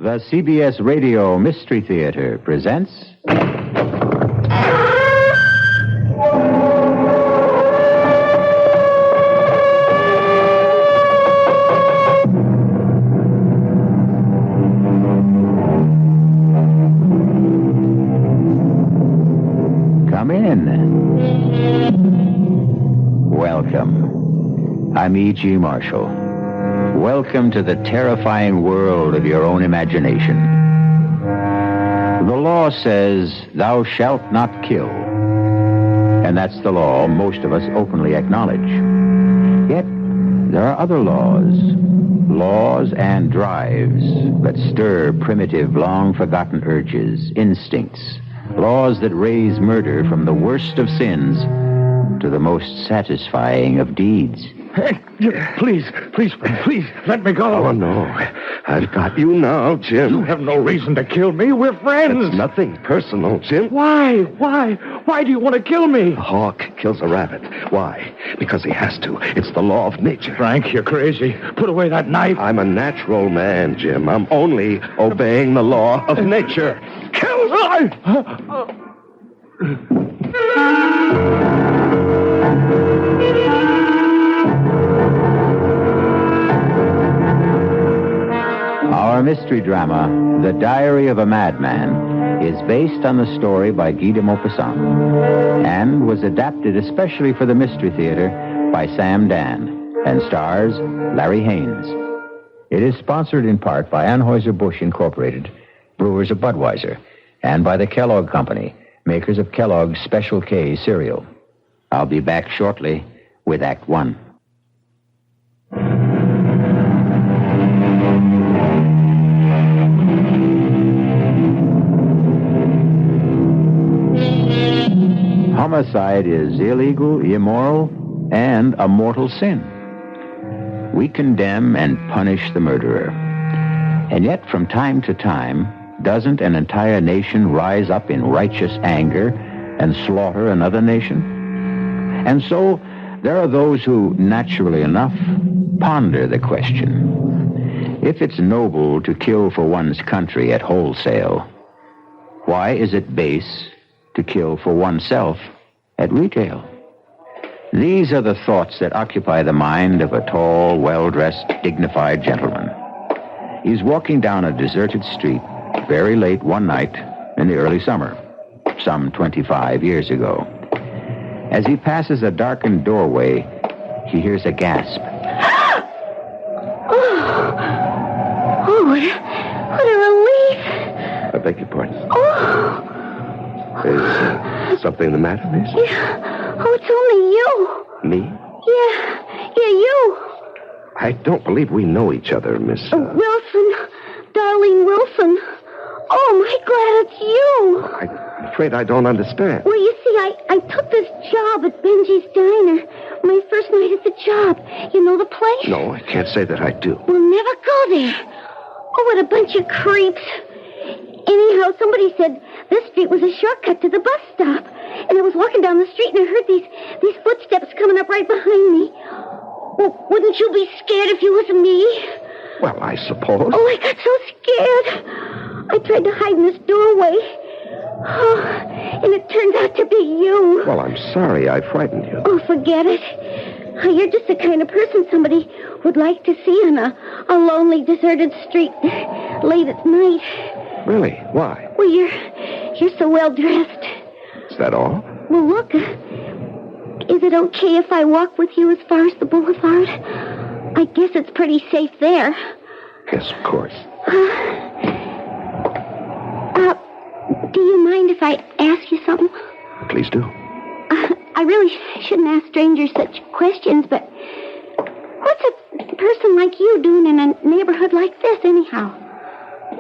The CBS Radio Mystery Theater presents... Come in. Welcome. I'm E.G. Marshall. Welcome to the terrifying world of your own imagination. The law says, thou shalt not kill. And that's the law most of us openly acknowledge. Yet, there are other laws and drives that stir primitive, long-forgotten urges, instincts, laws that raise murder from the worst of sins to the most satisfying of deeds. Hey, please, let me go. Oh, no. I've got you now, Jim. You have no reason to kill me. We're friends. It's nothing personal, Jim. Why? Why do you want to kill me? A hawk kills a rabbit. Why? Because he has to. It's the law of nature. Frank, you're crazy. Put away that knife. I'm a natural man, Jim. I'm only obeying the law of nature. Kill me! Our mystery drama, The Diary of a Madman, is based on the story by Guy de Maupassant and was adapted especially for the Mystery Theater by Sam Dan and stars Larry Haynes. It is sponsored in part by Anheuser-Busch Incorporated, brewers of Budweiser, and by the Kellogg Company, makers of Kellogg's Special K cereal. I'll be back shortly with Act One. Homicide is illegal, immoral, and a mortal sin. We condemn and punish the murderer. And yet, from time to time, doesn't an entire nation rise up in righteous anger and slaughter another nation? And so, there are those who, naturally enough, ponder the question. If it's noble to kill for one's country at wholesale, why is it base to kill for oneself at retail? These are the thoughts that occupy the mind of a tall, well-dressed, dignified gentleman. He's walking down a deserted street very late one night in the early summer, some 25 years ago. As he passes a darkened doorway, he hears a gasp. Oh, what a relief. I beg your pardon. Oh. Is something the matter, miss? Yeah. Oh, it's only you. Me? Yeah, you. I don't believe we know each other, Miss... Wilson. Darlene Wilson. Oh, my glad it's you. I'm afraid I don't understand. Well, you see, I took this job at Benji's Diner. My first night at the job. You know the place? No, I can't say that I do. We'll never go there. Oh, what a bunch of creeps. Anyhow, somebody said this street was a shortcut to the bus stop. And I was walking down the street and I heard these footsteps coming up right behind me. Well, wouldn't you be scared if you was me? Well, I suppose. Oh, I got so scared. I tried to hide in this doorway. Oh, and it turned out to be you. Well, I'm sorry I frightened you. Oh, forget it. You're just the kind of person somebody would like to see on a lonely, deserted street late at night. Really? Why? Well, you're so well dressed. Is that all? Well, look. Is it okay if I walk with you as far as the boulevard? I guess it's pretty safe there. Yes, of course. Do you mind if I ask you something? Please do. I really shouldn't ask strangers such questions, but what's a person like you doing in a neighborhood like this, anyhow?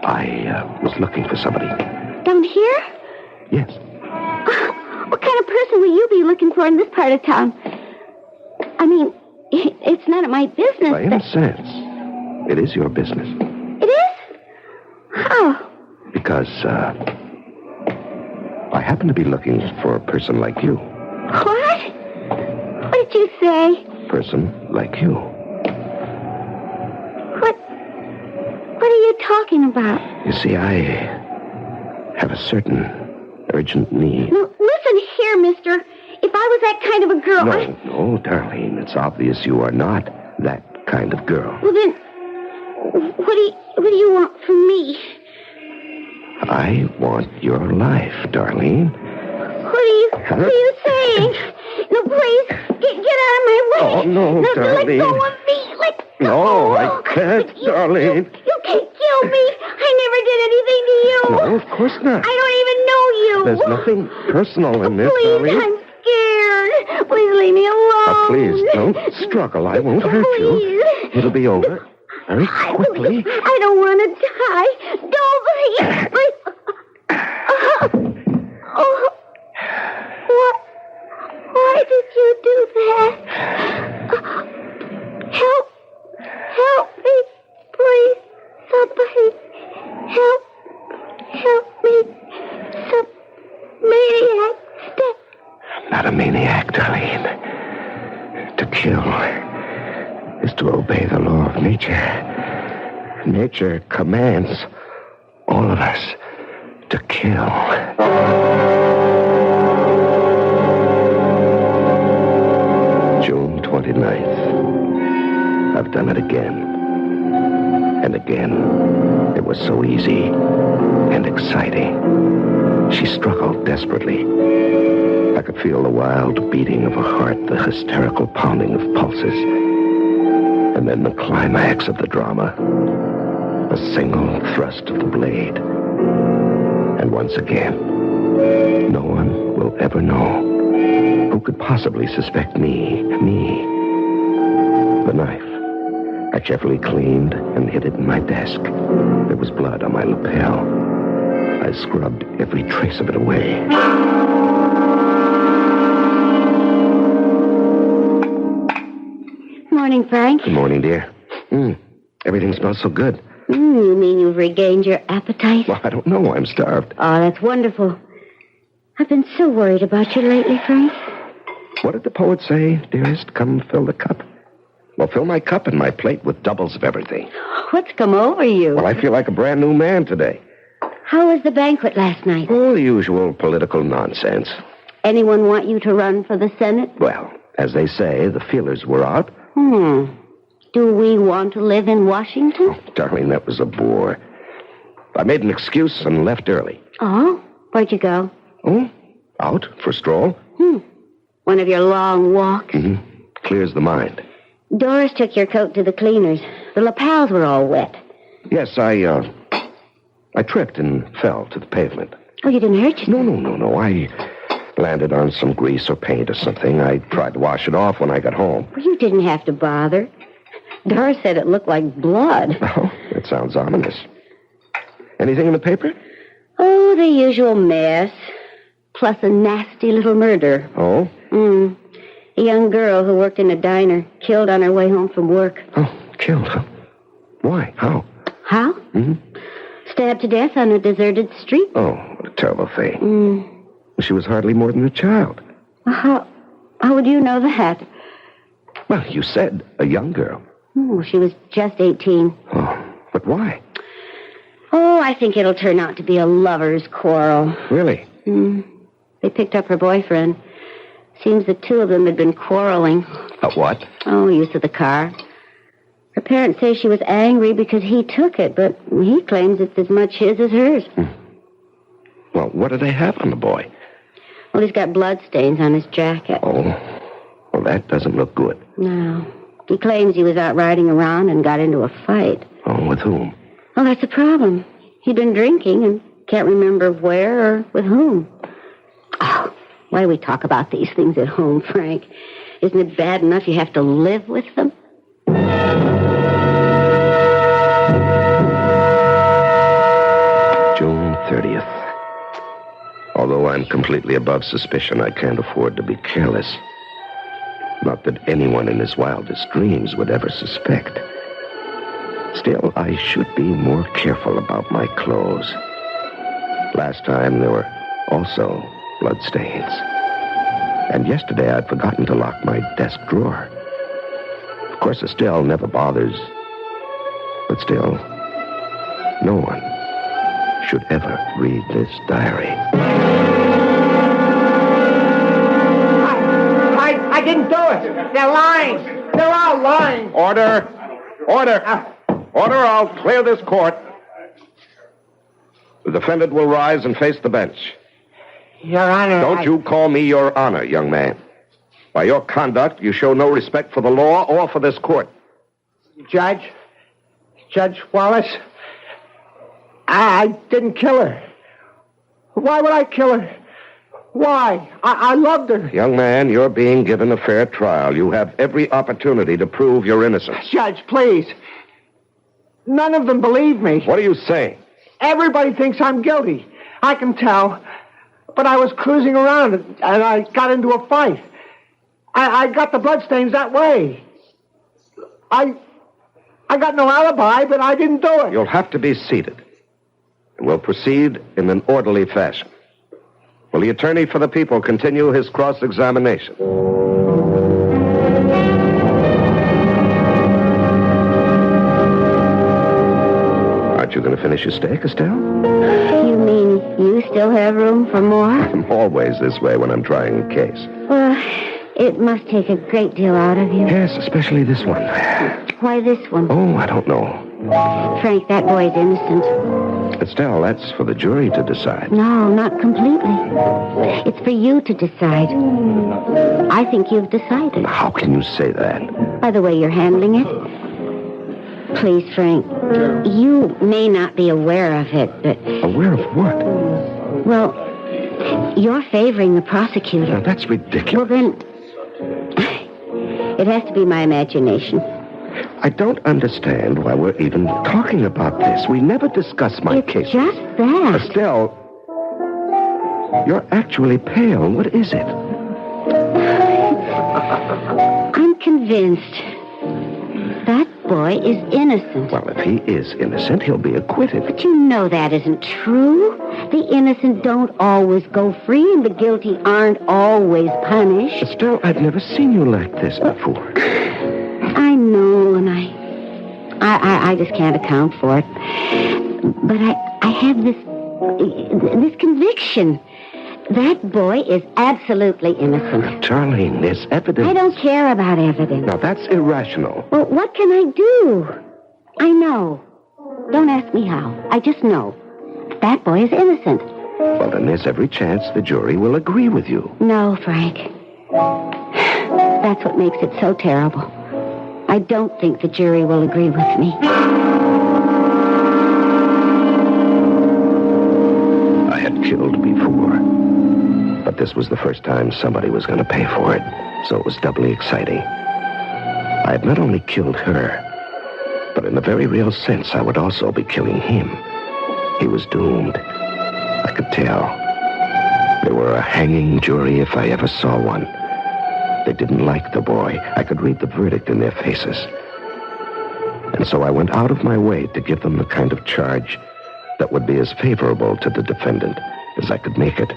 I was looking for somebody. Down here? Yes. What kind of person will you be looking for in this part of town? I mean, it's none of my business. In a sense, it is your business. It is? How? Because, I happen to be looking for a person like you. What? What did you say? Person like you. What are you talking talking about? You see, I have a certain urgent need. No, listen here, mister. If I was that kind of a girl... No, Darlene. It's obvious you are not that kind of girl. Well, then, what do you want from me? I want your life, Darlene. What are you saying? No, please, get out of my way. Oh, no, Darlene. Let go of me. Let go. No, I can't, Darlene. You can't kill me. I never did anything to you. No, of course not. I don't even know you. There's nothing personal in this, Please, Darlene. I'm scared. Please leave me alone. Please, don't struggle. I won't hurt you. It'll be over very quickly. I don't want to die. Don't, please. Why did you do that? Help me, please. Somebody, help me. Some maniac. I'm not a maniac, Darlene. To kill is to obey the law of nature. Nature commands all of us to kill. June 29th. I've done it again. And again. It was so easy and exciting. She struggled desperately. I could feel the wild beating of her heart, the hysterical pounding of pulses. And then the climax of the drama. A single thrust of the blade. And once again, no one will ever know. Who could possibly suspect me? The knife. I carefully cleaned and hid it in my desk. There was blood on my lapel. I scrubbed every trace of it away. Morning, Frank. Good morning, dear. Everything smells so good. You mean you've regained your appetite? Well, I don't know. I'm starved. Oh, that's wonderful. I've been so worried about you lately, Frank. What did the poet say, dearest? Come fill the cup. Well, fill my cup and my plate with doubles of everything. What's come over you? Well, I feel like a brand new man today. How was the banquet last night? Oh, the usual political nonsense. Anyone want you to run for the Senate? Well, as they say, the feelers were out. Do we want to live in Washington? Oh, darling, that was a bore. I made an excuse and left early. Oh? Where'd you go? Oh, out for a stroll. One of your long walks? Clears the mind. Doris took your coat to the cleaners. The lapels were all wet. Yes, I tripped and fell to the pavement. Oh, you didn't hurt yourself? No. I landed on some grease or paint or something. I tried to wash it off when I got home. Well, you didn't have to bother. Doris said it looked like blood. Oh, that sounds ominous. Anything in the paper? Oh, the usual mess. Plus a nasty little murder. Oh? A young girl who worked in a diner, killed on her way home from work. Oh, killed, huh? Why? How? How? Stabbed to death on a deserted street. Oh, what a terrible thing. She was hardly more than a child. How would you know that? Well, you said a young girl. She was just 18. Oh, but why? Oh, I think it'll turn out to be a lover's quarrel. Really? They picked up her boyfriend. Seems the two of them had been quarreling. What? Oh, use of the car. Her parents say she was angry because he took it, but he claims it's as much his as hers. Well, what do they have on the boy? Well, he's got blood stains on his jacket. Oh, well, that doesn't look good. No. He claims he was out riding around and got into a fight. Oh, with whom? Well, that's the problem. He'd been drinking and can't remember where or with whom. Oh, why do we talk about these things at home, Frank? Isn't it bad enough you have to live with them? June 30th. Although I'm completely above suspicion, I can't afford to be careless. Not that anyone in his wildest dreams would ever suspect. Still, I should be more careful about my clothes. Last time, there were also bloodstains. And yesterday, I'd forgotten to lock my desk drawer. Of course, Estelle never bothers. But still, No one should ever read this diary. I didn't do it. They're lying. They're all lying. Order. Order. Order, I'll clear this court. The defendant will rise and face the bench. Your Honor. Don't you call me Your Honor, young man. By your conduct, you show no respect for the law or for this court. Judge Wallace, I didn't kill her. Why would I kill her? Why? I loved her. Young man, you're being given a fair trial. You have every opportunity to prove your innocence. Judge, please. None of them believe me. What are you saying? Everybody thinks I'm guilty. I can tell. But I was cruising around and I got into a fight. I got the bloodstains that way. I got no alibi, but I didn't do it. You'll have to be seated. And we'll proceed in an orderly fashion. Will the attorney for the people continue his cross-examination? Aren't you going to finish your steak, Estelle? You mean you still have room for more? I'm always this way when I'm trying a case. Well, it must take a great deal out of you. Yes, especially this one. Why this one? Oh, I don't know. Frank, that boy's innocent. Estelle, that's for the jury to decide. No, not completely. It's for you to decide. I think you've decided. How can you say that? By the way you're handling it. Please, Frank, you may not be aware of it, but... Aware of what? Well, you're favoring the prosecutor. Now, that's ridiculous. Well, then... It has to be my imagination. I don't understand why we're even talking about this. We never discuss my case. It's just that. Estelle, you're actually pale. What is it? I'm convinced that boy is innocent. Well, if he is innocent, he'll be acquitted. But you know that isn't true. The innocent don't always go free, and the guilty aren't always punished. Estelle, I've never seen you like this before. I know, and I just can't account for it. But I have this conviction. That boy is absolutely innocent. Darling, there's evidence. I don't care about evidence. Now, that's irrational. Well, what can I do? I know. Don't ask me how. I just know. That boy is innocent. Well, then there's every chance the jury will agree with you. No, Frank. That's what makes it so terrible. I don't think the jury will agree with me. I had killed before, but this was the first time somebody was going to pay for it, so it was doubly exciting. I had not only killed her, but in a very real sense, I would also be killing him. He was doomed. I could tell. They were a hanging jury if I ever saw one. They didn't like the boy. I could read the verdict in their faces. And so I went out of my way to give them the kind of charge that would be as favorable to the defendant as I could make it,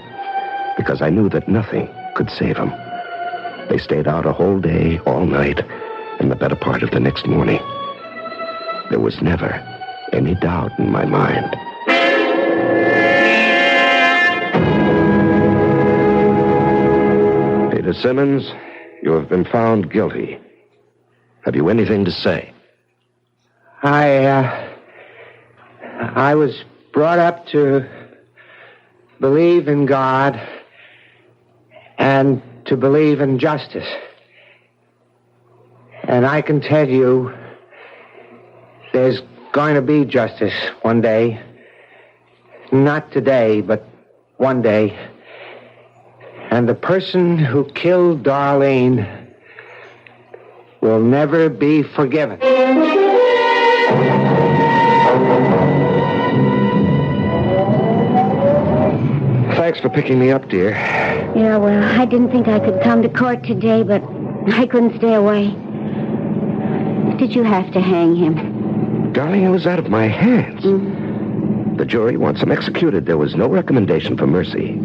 because I knew that nothing could save him. They stayed out a whole day, all night, and the better part of the next morning. There was never any doubt in my mind. Peter Simmons, you have been found guilty. Have you anything to say? I was brought up to believe in God and to believe in justice. And I can tell you, there's going to be justice one day. Not today, but one day. And the person who killed Darlene will never be forgiven. Thanks for picking me up, dear. Yeah, well, I didn't think I could come to court today, but I couldn't stay away. Did you have to hang him? Darling, it was out of my hands. Mm. The jury wants him executed. There was no recommendation for mercy.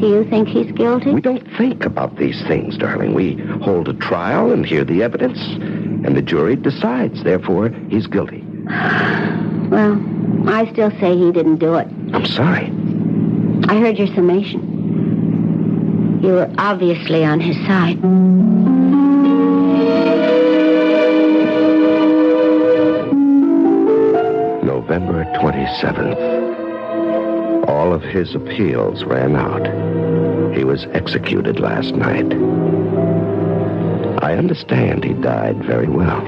Do you think he's guilty? We don't think about these things, darling. We hold a trial and hear the evidence, and the jury decides. Therefore, he's guilty. Well, I still say he didn't do it. I'm sorry. I heard your summation. You were obviously on his side. November 27th. All of his appeals ran out. He was executed last night. I understand he died very well.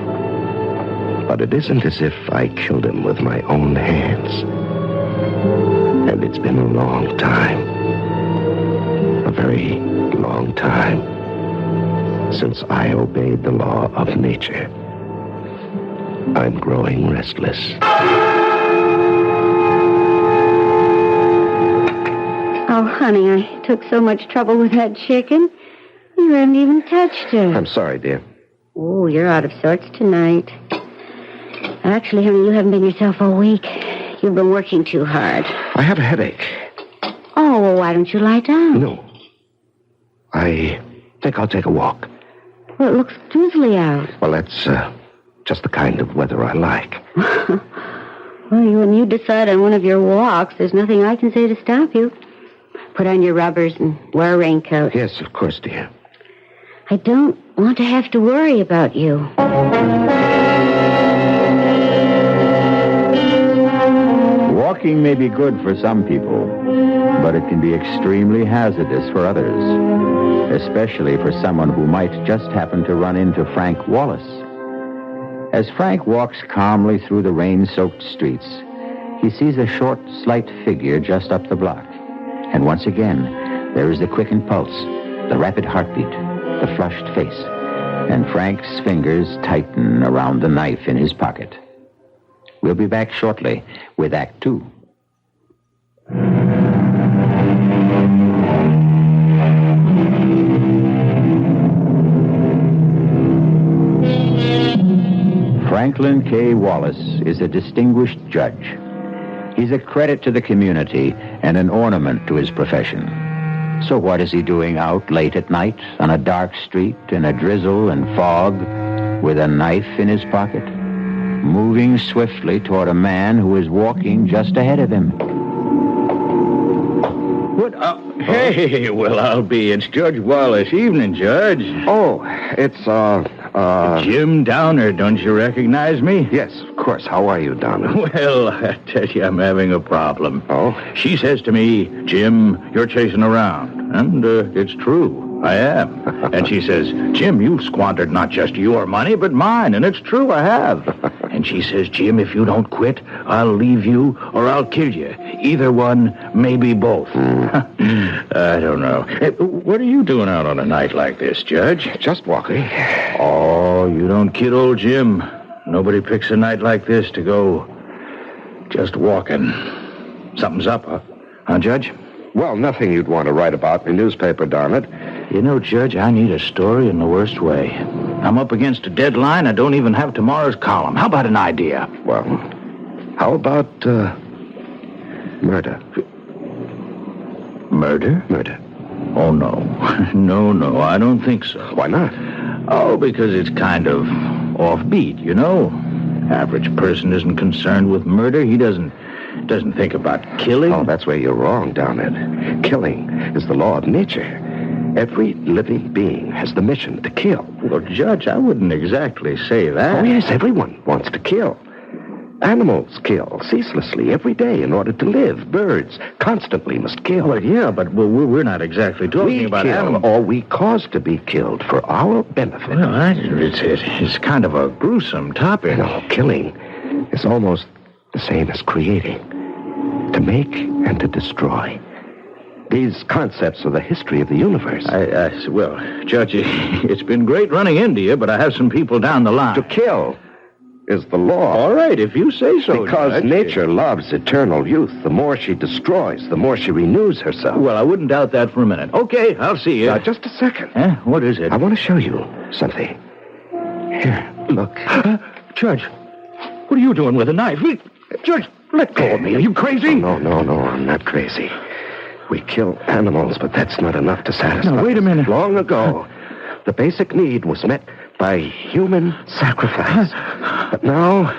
But it isn't as if I killed him with my own hands. And it's been a long time. A very long time since I obeyed the law of nature. I'm growing restless. Oh, honey, I took so much trouble with that chicken. You haven't even touched her. I'm sorry, dear. Oh, you're out of sorts tonight. Actually, honey, you haven't been yourself all week. You've been working too hard. I have a headache. Oh, well, why don't you lie down? No. I think I'll take a walk. Well, it looks drizzly out. Well, that's just the kind of weather I like. Well, when you decide on one of your walks, there's nothing I can say to stop you. Put on your rubbers and wear a raincoat. Yes, of course, dear. I don't want to have to worry about you. Walking may be good for some people, but it can be extremely hazardous for others, especially for someone who might just happen to run into Frank Wallace. As Frank walks calmly through the rain-soaked streets, he sees a short, slight figure just up the block. And once again, there is the quickened pulse, the rapid heartbeat, the flushed face, and Frank's fingers tighten around the knife in his pocket. We'll be back shortly with Act 2. Franklin K. Wallace is a distinguished judge. He's a credit to the community and an ornament to his profession. So what is he doing out late at night on a dark street in a drizzle and fog with a knife in his pocket? Moving swiftly toward a man who is walking just ahead of him. What? Hey, well, I'll be. It's Judge Wallace. Evening, Judge. Oh, it's, Jim Downer, don't you recognize me? Yes, of course. How are you, Donna? Well, I tell you, I'm having a problem. Oh? She says to me, Jim, you're chasing around. And it's true. I am. And she says, Jim, you've squandered not just your money, but mine. And it's true, I have. And she says, Jim, if you don't quit, I'll leave you or I'll kill you. Either one, maybe both. I don't know. Hey, what are you doing out on a night like this, Judge? Just walking. Oh, you don't kid old Jim. Nobody picks a night like this to go just walking. Something's up, huh, Judge? Well, nothing you'd want to write about in the newspaper, darn it. You know, Judge, I need a story in the worst way. I'm up against a deadline. I don't even have tomorrow's column. How about an idea? Well, how about, murder? Murder? Murder. Oh, no. No, I don't think so. Why not? Oh, because it's kind of offbeat, you know? Average person isn't concerned with murder. He doesn't think about killing. Oh, that's where you're wrong, down it. Killing is the law of nature. Every living being has the mission to kill. Well, Judge, I wouldn't exactly say that. Oh, yes, everyone wants to kill. Animals kill ceaselessly every day in order to live. Birds constantly must kill. Well, yeah, but we're not exactly talking about animals. Or we cause to be killed for our benefit. Well, it's kind of a gruesome topic. No, killing is almost the same as creating. To make and to destroy. These concepts are the history of the universe. Well, Judge, it's been great running into you, but I have some people down the line. To kill is the law. All right, if you say so, Because Judge. nature loves eternal youth. The more she destroys, the more she renews herself. Well, I wouldn't doubt that for a minute. Okay, I'll see you. Now, just a second. Huh? What is it? I want to show you something. Here, look. Judge, what are you doing with a knife? Judge, let go of me. Are you crazy? No, I'm not crazy. We kill animals, but that's not enough to satisfy. Now, wait a minute. Long ago, the basic need was met by human sacrifice. But now,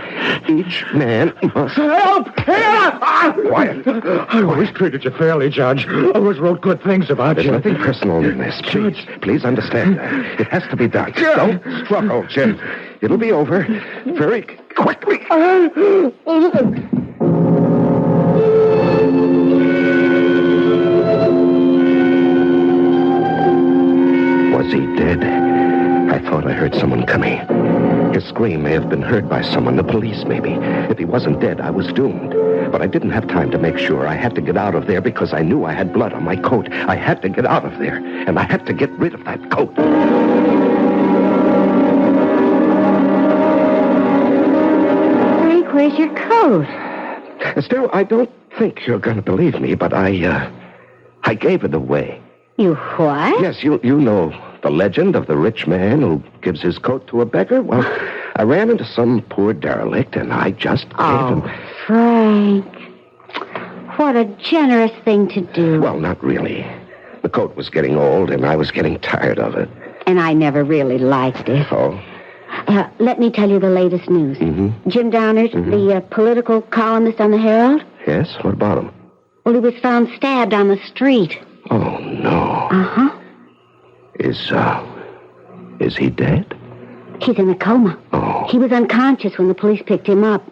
each man must... Help! Quiet. I always treated you fairly, Judge. I always wrote good things about There's you. nothing personal in this. Please understand that. It has to be done. Don't struggle, Jim. It'll be over very quickly. Was he dead? I thought I heard someone coming. His scream may have been heard by someone, the police maybe. If he wasn't dead, I was doomed. But I didn't have time to make sure. I had to get out of there because I knew I had blood on my coat. I had to get out of there, and I had to get rid of that coat. Frank, where's your coat? Still, I don't think you're going to believe me, but I gave it away. You what? Yes, you know the legend of the rich man who gives his coat to a beggar. Well, I ran into some poor derelict, and I just gave him... Frank. What a generous thing to do. Well, not really. The coat was getting old, and I was getting tired of it. And I never really liked it. Oh? Let me tell you the latest news. Mm-hmm. Jim Downard, the political columnist on the Herald. Yes? What about him? Well, he was found stabbed on the street. Oh, no. Uh-huh. Is he dead? He's in a coma. Oh. He was unconscious when the police picked him up.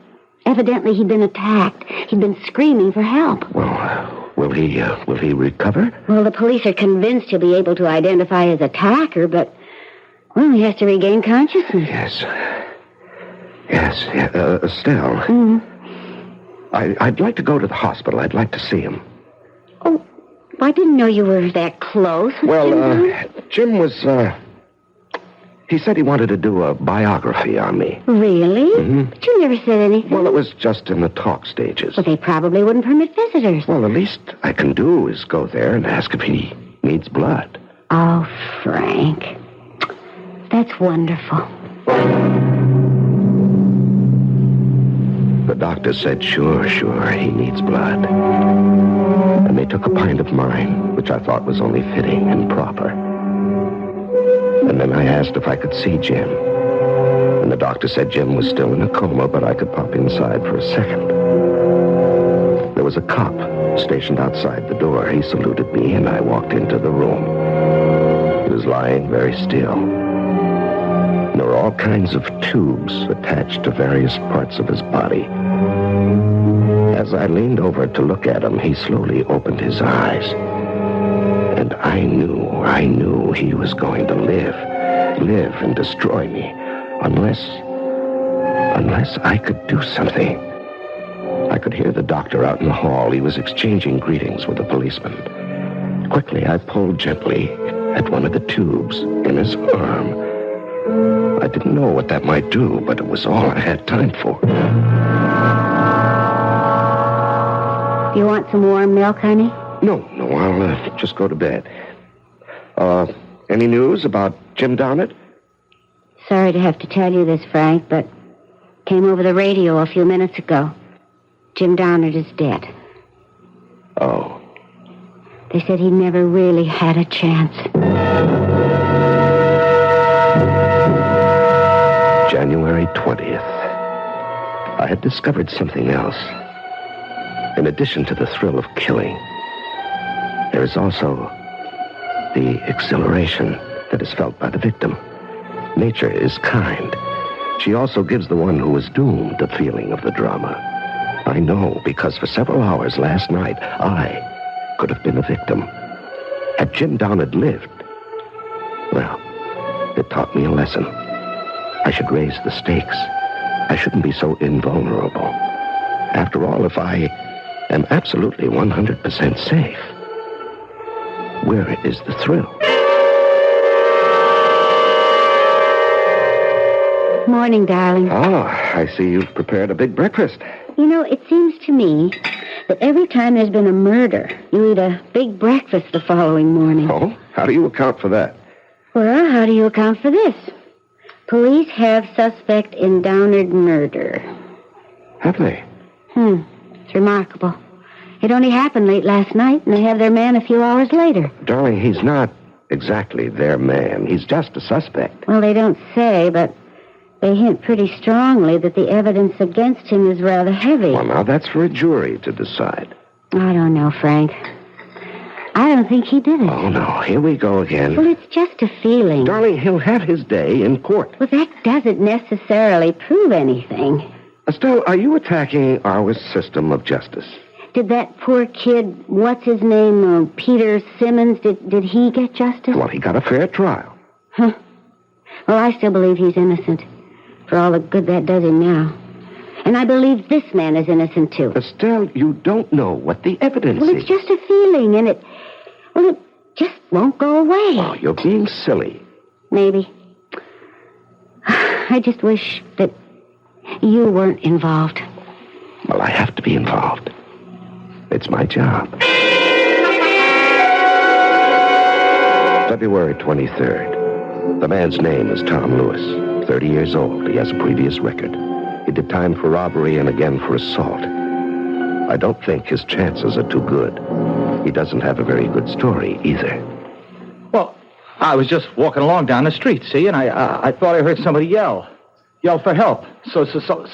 Evidently, he'd been attacked. He'd been screaming for help. Well, will he recover? Well, the police are convinced he'll be able to identify his attacker, but, well, he has to regain consciousness. Yes. Estelle. Mm-hmm. I'd like to go to the hospital. I'd like to see him. Oh, I didn't know you were that close. Well, Jim was, he said he wanted to do a biography on me. Really? Mm-hmm. But you never said anything. Well, it was just in the talk stages. Well, they probably wouldn't permit visitors. Well, the least I can do is go there and ask if he needs blood. Oh, Frank. That's wonderful. The doctor said, sure, he needs blood. And they took a pint of mine, which I thought was only fitting and proper. And then I asked if I could see Jim. And the doctor said Jim was still in a coma, but I could pop inside for a second. There was a cop stationed outside the door. He saluted me, and I walked into the room. He was lying very still. And there were all kinds of tubes attached to various parts of his body. As I leaned over to look at him, he slowly opened his eyes. And I knew he was going to live and destroy me, unless I could do something. I could hear the doctor out in the hall. He was exchanging greetings with a policeman. Quickly, I pulled gently at one of the tubes in his arm. I didn't know what that might do, but it was all I had time for. You want some warm milk, honey? No, I'll just go to bed. Any news about Jim Downard? Sorry to have to tell you this, Frank, but came over the radio a few minutes ago. Jim Downard is dead. Oh. They said he never really had a chance. January 20th. I had discovered something else. In addition to the thrill of killing, there is also the exhilaration that is felt by the victim. Nature is kind. She also gives the one who is doomed the feeling of the drama. I know, because for several hours last night, I could have been a victim. Had Jim Downard lived, well, it taught me a lesson. I should raise the stakes. I shouldn't be so invulnerable. After all, if I am absolutely 100% safe, where is the thrill? Morning, darling. I see you've prepared a big breakfast. You know, it seems to me that every time there's been a murder, you eat a big breakfast the following morning. Oh? How do you account for that? Well, how do you account for this? Police have suspect in Downard murder. Have they? It's remarkable. It only happened late last night, and they have their man a few hours later. Darling, he's not exactly their man. He's just a suspect. Well, they don't say, but they hint pretty strongly that the evidence against him is rather heavy. Well, now, that's for a jury to decide. I don't know, Frank. I don't think he did it. Oh, no. Here we go again. Well, it's just a feeling. Darling, he'll have his day in court. Well, that doesn't necessarily prove anything. Estelle, are you attacking our system of justice? Did that poor kid, what's his name, Peter Simmons, did he get justice? Well, he got a fair trial. Huh. Well, I still believe he's innocent, for all the good that does him now. And I believe this man is innocent, too. Estelle, you don't know what the evidence is. Well, it's just a feeling, and it just won't go away. Oh, you're being silly. Maybe. I just wish that you weren't involved. Well, I have to be involved. It's my job. February 23rd. The man's name is Tom Lewis, 30 years old. He has a previous record. He did time for robbery and again for assault. I don't think his chances are too good. He doesn't have a very good story either. Well, I was just walking along down the street, see, and I thought I heard somebody yell for help. So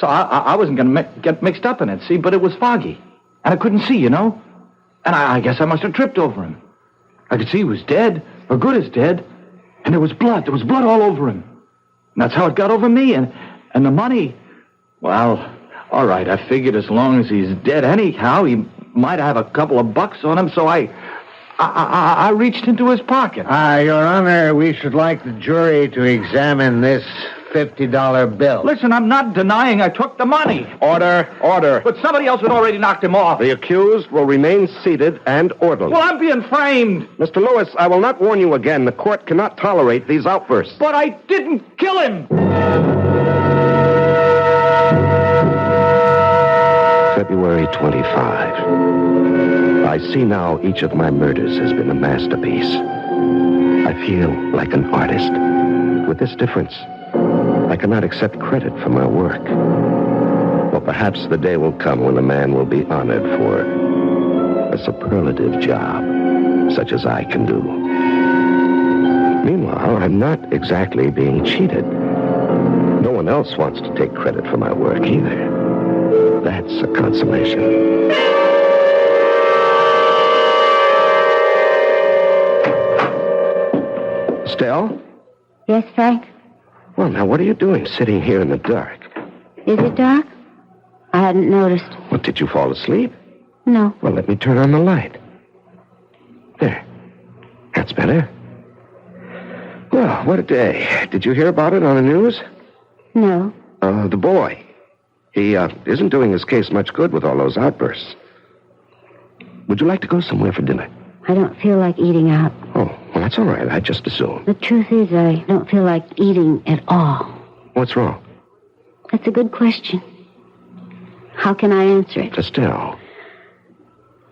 I wasn't going to get mixed up in it, see, but it was foggy. And I couldn't see, And I guess I must have tripped over him. I could see he was dead, or good as dead. And there was blood. There was blood all over him. And that's how it got over me. And the money, well, all right, I figured as long as he's dead anyhow, he might have a couple of bucks on him, so I reached into his pocket. Your Honor, we should like the jury to examine this $50 bill. Listen, I'm not denying I took the money. Order. But somebody else had already knocked him off. The accused will remain seated and orderly. Well, I'm being framed. Mr. Lewis, I will not warn you again. The court cannot tolerate these outbursts. But I didn't kill him. February 25. I see now each of my murders has been a masterpiece. I feel like an artist. With this difference, I cannot accept credit for my work. Well, perhaps the day will come when a man will be honored for a superlative job, such as I can do. Meanwhile, I'm not exactly being cheated. No one else wants to take credit for my work either. That's a consolation. Estelle? Yes, Frank? Well, now, what are you doing sitting here in the dark? Is it dark? I hadn't noticed. Well, did you fall asleep? No. Well, let me turn on the light. There. That's better. Well, what a day. Did you hear about it on the news? No. The boy. He isn't doing his case much good with all those outbursts. Would you like to go somewhere for dinner? I don't feel like eating out. Oh, well, that's all right. I just assumed. The truth is, I don't feel like eating at all. What's wrong? That's a good question. How can I answer it? Estelle.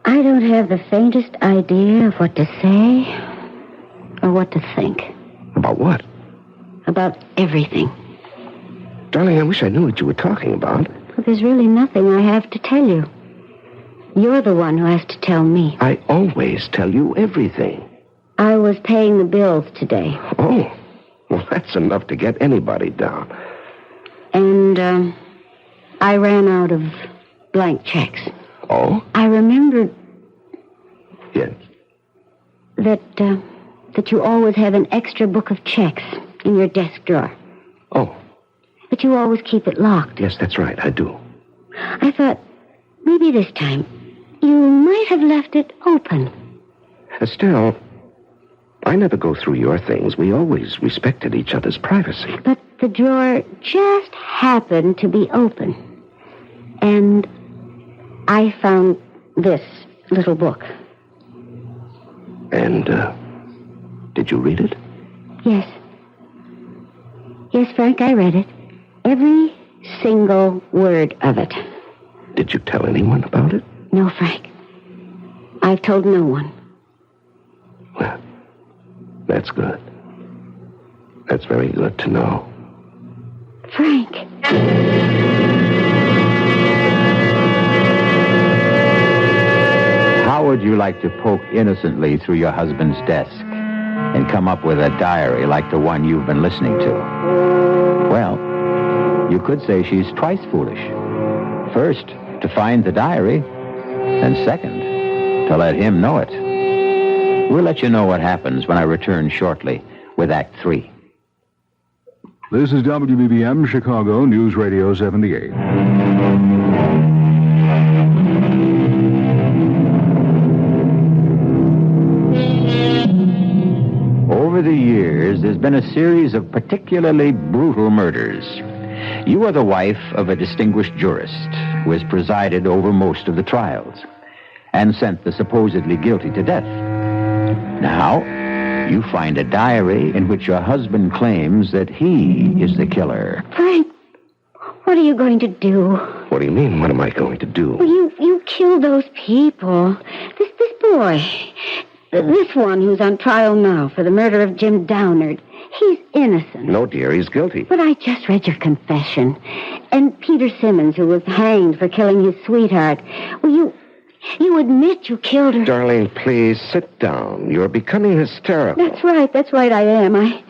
I don't have the faintest idea of what to say or what to think. About what? About everything. Darling, I wish I knew what you were talking about. But there's really nothing I have to tell you. You're the one who has to tell me. I always tell you everything. I was paying the bills today. Oh, well, that's enough to get anybody down. And, I ran out of blank checks. Oh? I remembered... Yes. That you always have an extra book of checks in your desk drawer. Oh. But you always keep it locked. Yes, that's right, I do. I thought, maybe this time, you might have left it open. Estelle, I never go through your things. We always respected each other's privacy. But the drawer just happened to be open. And I found this little book. And, did you read it? Yes. Yes, Frank, I read it. Every single word of it. Did you tell anyone about it? No, Frank. I've told no one. Well, that's good. That's very good to know. Frank. How would you like to poke innocently through your husband's desk? and come up with a diary like the one you've been listening to? Well, you could say she's twice foolish. First, to find the diary, and second, to let him know it. We'll let you know what happens when I return shortly with Act 3. This is WBBM Chicago News Radio 78. Over the years, there's been a series of particularly brutal murders. You are the wife of a distinguished jurist who has presided over most of the trials and sent the supposedly guilty to death. Now, you find a diary in which your husband claims that he is the killer. Frank, what are you going to do? What do you mean, what am I going to do? Well, you killed those people. This boy, this one who's on trial now for the murder of Jim Downard, he's innocent. No, dear, he's guilty. But I just read your confession. And Peter Simmons, who was hanged for killing his sweetheart. Well, you admit you killed her. Darling, please sit down. You're becoming hysterical. That's right, I am. I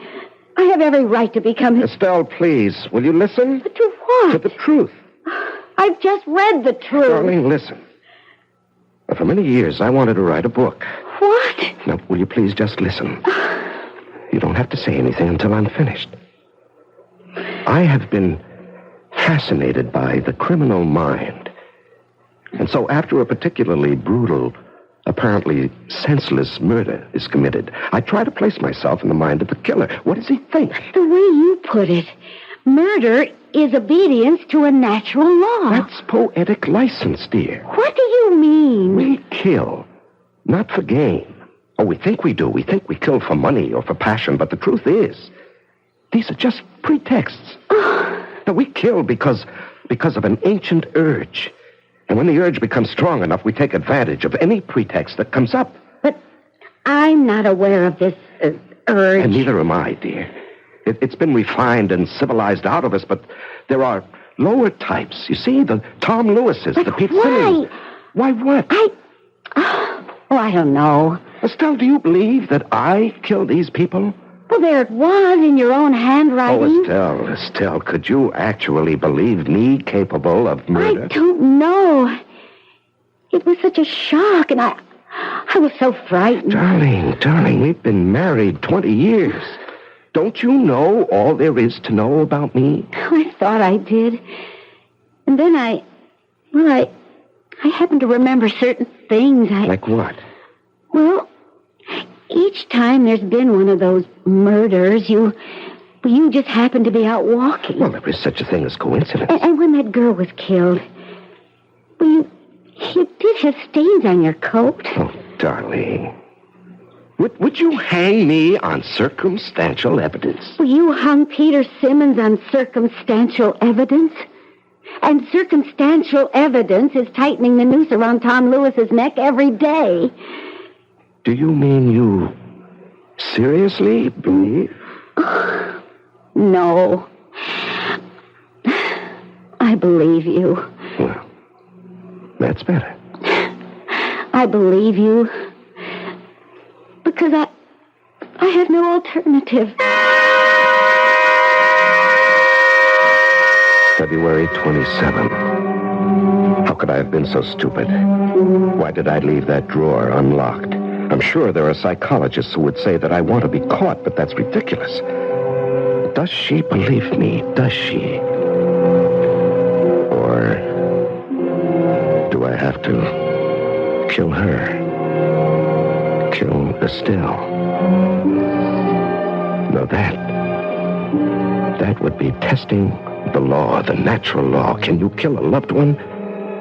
have every right to become Estelle, please, will you listen? But to what? To the truth. I've just read the truth. Darling, listen. For many years, I wanted to write a book. What? Now, will you please just listen? You don't have to say anything until I'm finished. I have been fascinated by the criminal mind. And so after a particularly brutal, apparently senseless murder is committed, I try to place myself in the mind of the killer. What does he think? The way you put it, murder is obedience to a natural law. That's poetic license, dear. What do you mean? We kill, not for gain. Oh, we think we do. We think we kill for money or for passion, but the truth is, these are just pretexts. Now, we kill because of an ancient urge. And when the urge becomes strong enough, we take advantage of any pretext that comes up. But I'm not aware of this urge. And neither am I, dear. It's been refined and civilized out of us, but there are lower types. You see, the Tom Lewises, but the Pete why? Simmons. Why what? I don't know. Estelle, do you believe that I killed these people? Well, there it was in your own handwriting. Oh, Estelle, could you actually believe me capable of murder? I don't know. It was such a shock, and I was so frightened. Darling, we've been married 20 years. Don't you know all there is to know about me? I thought I did. And then I happened to remember certain things. Like what? Well, each time there's been one of those murders, you just happened to be out walking. Well, there is such a thing as coincidence. And when that girl was killed, well, you did have stains on your coat. Oh, darling. Would you hang me on circumstantial evidence? Well, you hung Peter Simmons on circumstantial evidence. And circumstantial evidence is tightening the noose around Tom Lewis's neck every day. Do you mean you seriously believe? No. I believe you. Well, that's better. I believe you because I have no alternative. February 27. How could I have been so stupid? Why did I leave that drawer unlocked? I'm sure there are psychologists who would say that I want to be caught, but that's ridiculous. Does she believe me? Does she? Or do I have to kill her? Kill Estelle? No, that would be testing the law, the natural law. Can you kill a loved one?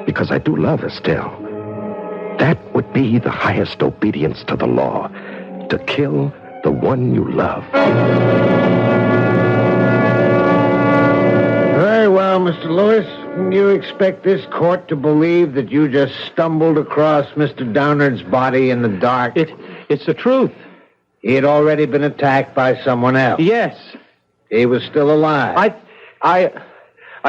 Because I do love Estelle. That would be the highest obedience to the law, to kill the one you love. Very well, Mr. Lewis. You expect this court to believe that you just stumbled across Mr. Downard's body in the dark? It's the truth. He had already been attacked by someone else. Yes. He was still alive. I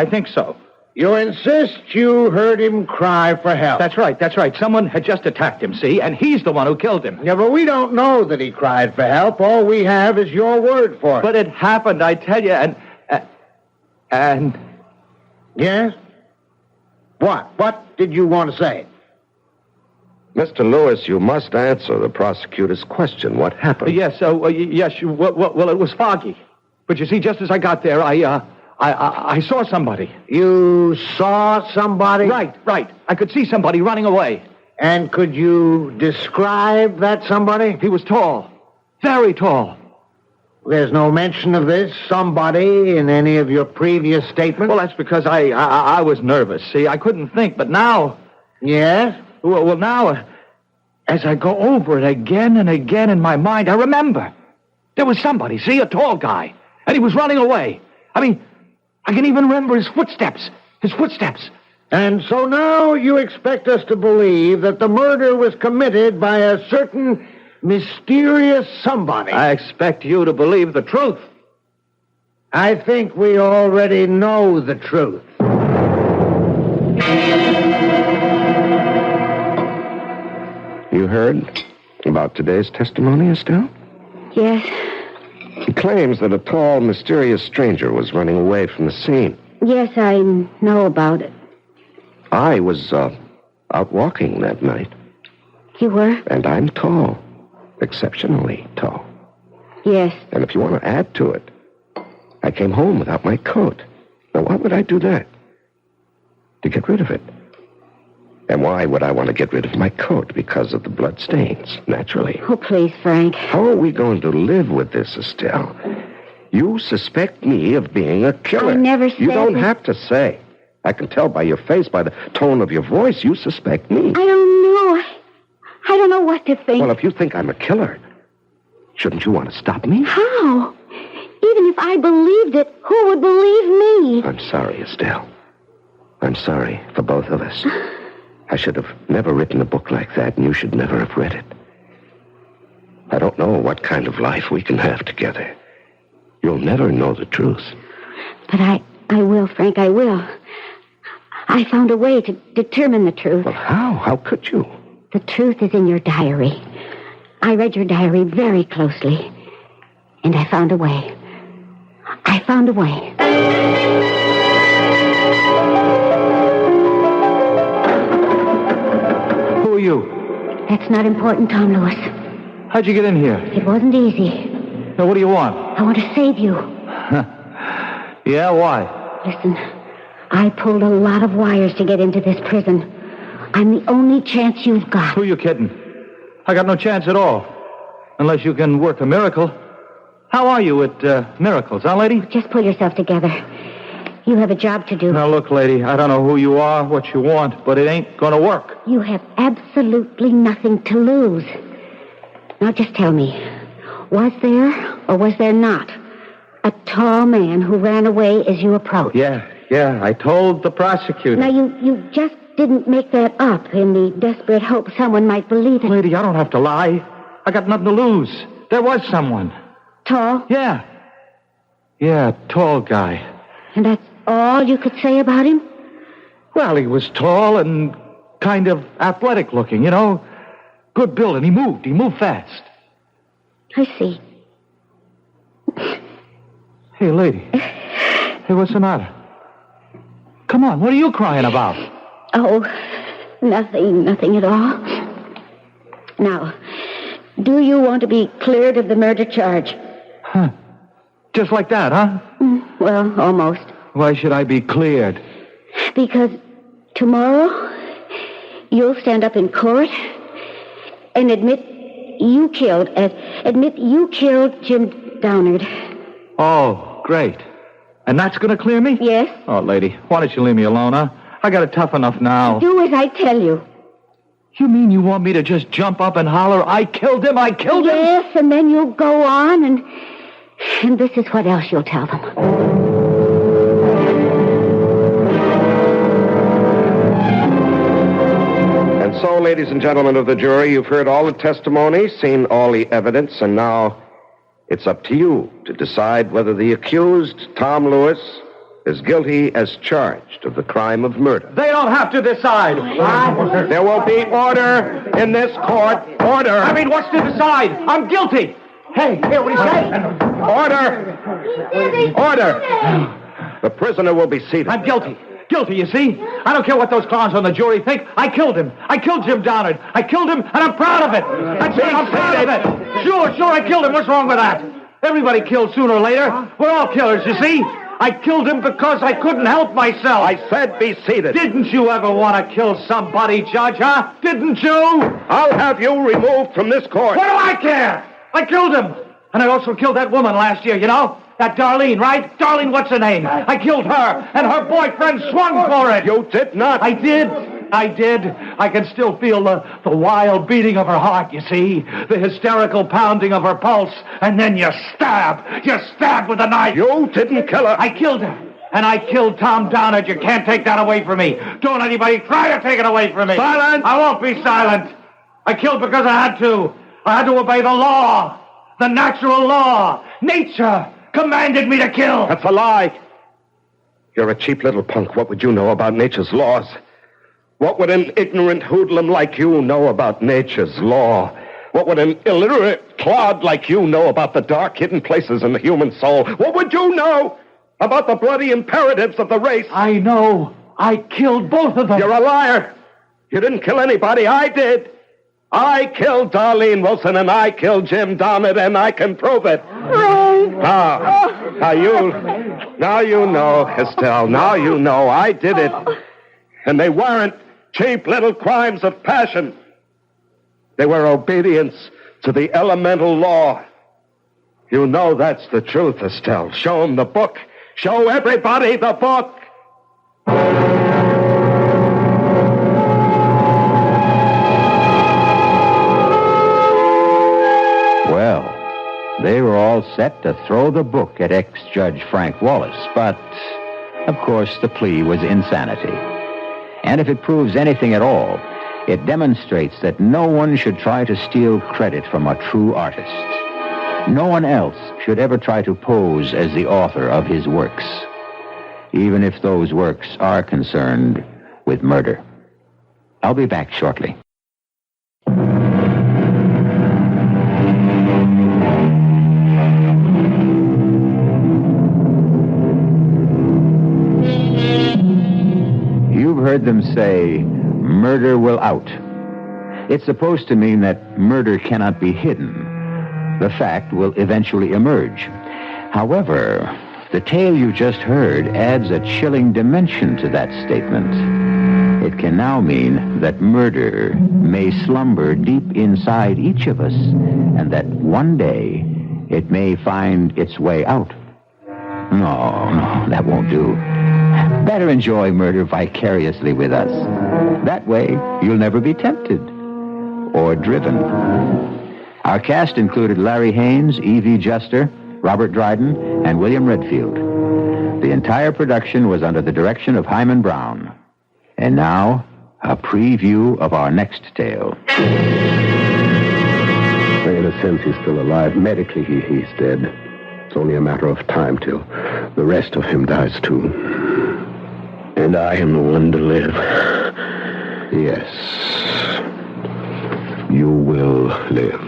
think so. You insist you heard him cry for help. That's right. Someone had just attacked him, see? And he's the one who killed him. Yeah, but we don't know that he cried for help. All we have is your word for it. But it happened, I tell you, and... Yes? What? What did you want to say? Mr. Lewis, you must answer the prosecutor's question. What happened? Yes, well, it was foggy. But you see, just as I got there, I saw somebody. You saw somebody? Right. I could see somebody running away. And could you describe that somebody? He was tall. Very tall. There's no mention of this somebody in any of your previous statements? Well, that's because I was nervous. See, I couldn't think, but now... Yes? Well, now, as I go over it again and again in my mind, I remember. There was somebody, see, a tall guy. And he was running away. I mean, I can even remember his footsteps. And so now you expect us to believe that the murder was committed by a certain mysterious somebody. I expect you to believe the truth. I think we already know the truth. You heard about today's testimony, Estelle? Yes. He claims that a tall, mysterious stranger was running away from the scene. Yes, I know about it. I was out walking that night. You were? And I'm tall. Exceptionally tall. Yes. And if you want to add to it, I came home without my coat. Now, why would I do that? To get rid of it. And why would I want to get rid of my coat? Because of the blood stains, naturally. Oh, please, Frank. How are we going to live with this, Estelle? You suspect me of being a killer. I never said You don't that. have to say. I can tell by your face, by the tone of your voice, you suspect me. I don't know. I don't know what to think. Well, if you think I'm a killer, shouldn't you want to stop me? How? Even if I believed it, who would believe me? I'm sorry, Estelle. I'm sorry for both of us. I should have never written a book like that, and you should never have read it. I don't know what kind of life we can have together. You'll never know the truth. But I will, Frank, I will. I found a way to determine the truth. Well, how? How could you? The truth is in your diary. I read your diary very closely, and I found a way. I found a way. Who are you? That's not important, Tom Lewis. How'd you get in here? It wasn't easy. Now, what do you want? I want to save you. Yeah, why? Listen, I pulled a lot of wires to get into this prison. I'm the only chance you've got. Who are you kidding? I got no chance at all. Unless you can work a miracle. How are you at miracles, huh, lady? Just pull yourself together. You have a job to do. Now, look, lady, I don't know who you are, what you want, but it ain't going to work. You have absolutely nothing to lose. Now, just tell me, was there or was there not a tall man who ran away as you approached? Yeah, I told the prosecutor. Now, you just didn't make that up in the desperate hope someone might believe it. Lady, I don't have to lie. I got nothing to lose. There was someone. Tall? Yeah, tall guy. And that's all you could say about him? Well, he was tall and kind of athletic looking, you know. Good build, and he moved fast. I see. Hey, lady. Hey, what's the matter? Come on, what are you crying about? Oh, nothing at all. Now, do you want to be cleared of the murder charge? Huh. Just like that, huh? Well, almost. Why should I be cleared? Because tomorrow, you'll stand up in court and admit you killed Jim Downard. Oh, great. And that's going to clear me? Yes. Oh, lady, why don't you leave me alone, huh? I got it tough enough now. Do as I tell you. You mean you want me to just jump up and holler, I killed him? Yes, and then you'll go on and this is what else you'll tell them. And so, ladies and gentlemen of the jury, you've heard all the testimony, seen all the evidence, and now it's up to you to decide whether the accused, Tom Lewis, is guilty as charged of the crime of murder. They don't have to decide. There will be order in this court. Order. I mean, what's to decide? I'm guilty. Hey, what do you say? Order. The prisoner will be seated. I'm guilty. Guilty, you see? I don't care what those clowns on the jury think. I killed him. I killed Jim Downard. I killed him, and I'm proud of it. I'm proud of it. Sure, I killed him. What's wrong with that? Everybody kills sooner or later. We're all killers, you see? I killed him because I couldn't help myself. I said be seated. Didn't you ever want to kill somebody, Judge, huh? Didn't you? I'll have you removed from this court. What do I care? I killed him. And I also killed that woman last year, you know? That Darlene, right? Darlene, what's her name? I killed her, and her boyfriend swung for it. You did not. I did. I can still feel the wild beating of her heart, you see? The hysterical pounding of her pulse. And then you stab. You stab with a knife. You didn't kill her. I killed her. And I killed Tom Downard. You can't take that away from me. Don't anybody try to take it away from me. Silence! I won't be silent. I killed because I had to. I had to obey the law. The natural law. Nature commanded me to kill. That's a lie. You're a cheap little punk. What would you know about nature's laws? What would an ignorant hoodlum like you know about nature's law? What would an illiterate clod like you know about the dark hidden places in the human soul? What would you know about the bloody imperatives of the race? I know. I killed both of them. You're a liar. You didn't kill anybody. I did. I killed Darlene Wilson, and I killed Jim Downard, and I can prove it. Now you know, Estelle. Now you know I did it. And they weren't cheap little crimes of passion. They were obedience to the elemental law. You know that's the truth, Estelle. Show them the book. Show everybody the book. Well, they were all set to throw the book at ex-Judge Frank Wallace, but, of course, the plea was insanity. And if it proves anything at all, it demonstrates that no one should try to steal credit from a true artist. No one else should ever try to pose as the author of his works, even if those works are concerned with murder. I'll be back shortly. You've heard them say, murder will out. It's supposed to mean that murder cannot be hidden. The fact will eventually emerge. However, the tale you just heard adds a chilling dimension to that statement. It can now mean that murder may slumber deep inside each of us, and that one day it may find its way out. No, that won't do. Better enjoy murder vicariously with us. That way, you'll never be tempted or driven. Our cast included Larry Haynes, E.V. Juster, Robert Dryden, and William Redfield. The entire production was under the direction of Hyman Brown. And now, a preview of our next tale. In a sense, he's still alive. Medically, he's dead. It's only a matter of time till the rest of him dies, too. And I am the one to live. Yes. You will live.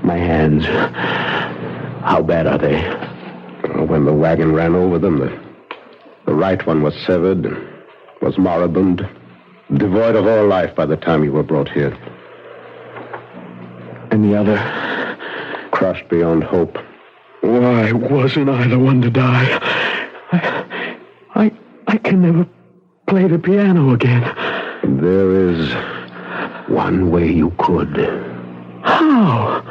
My hands, how bad are they? When the wagon ran over them, the right one was severed, was moribund, devoid of all life by the time you were brought here. And the other, crushed beyond hope. Why wasn't I the one to die? I can never play the piano again. There is one way you could. How?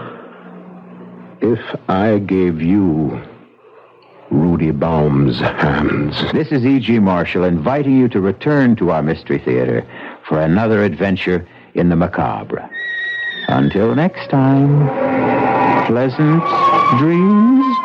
If I gave you Rudy Baum's hands. This is E.G. Marshall inviting you to return to our Mystery Theater for another adventure in the macabre. Until next time, pleasant dreams.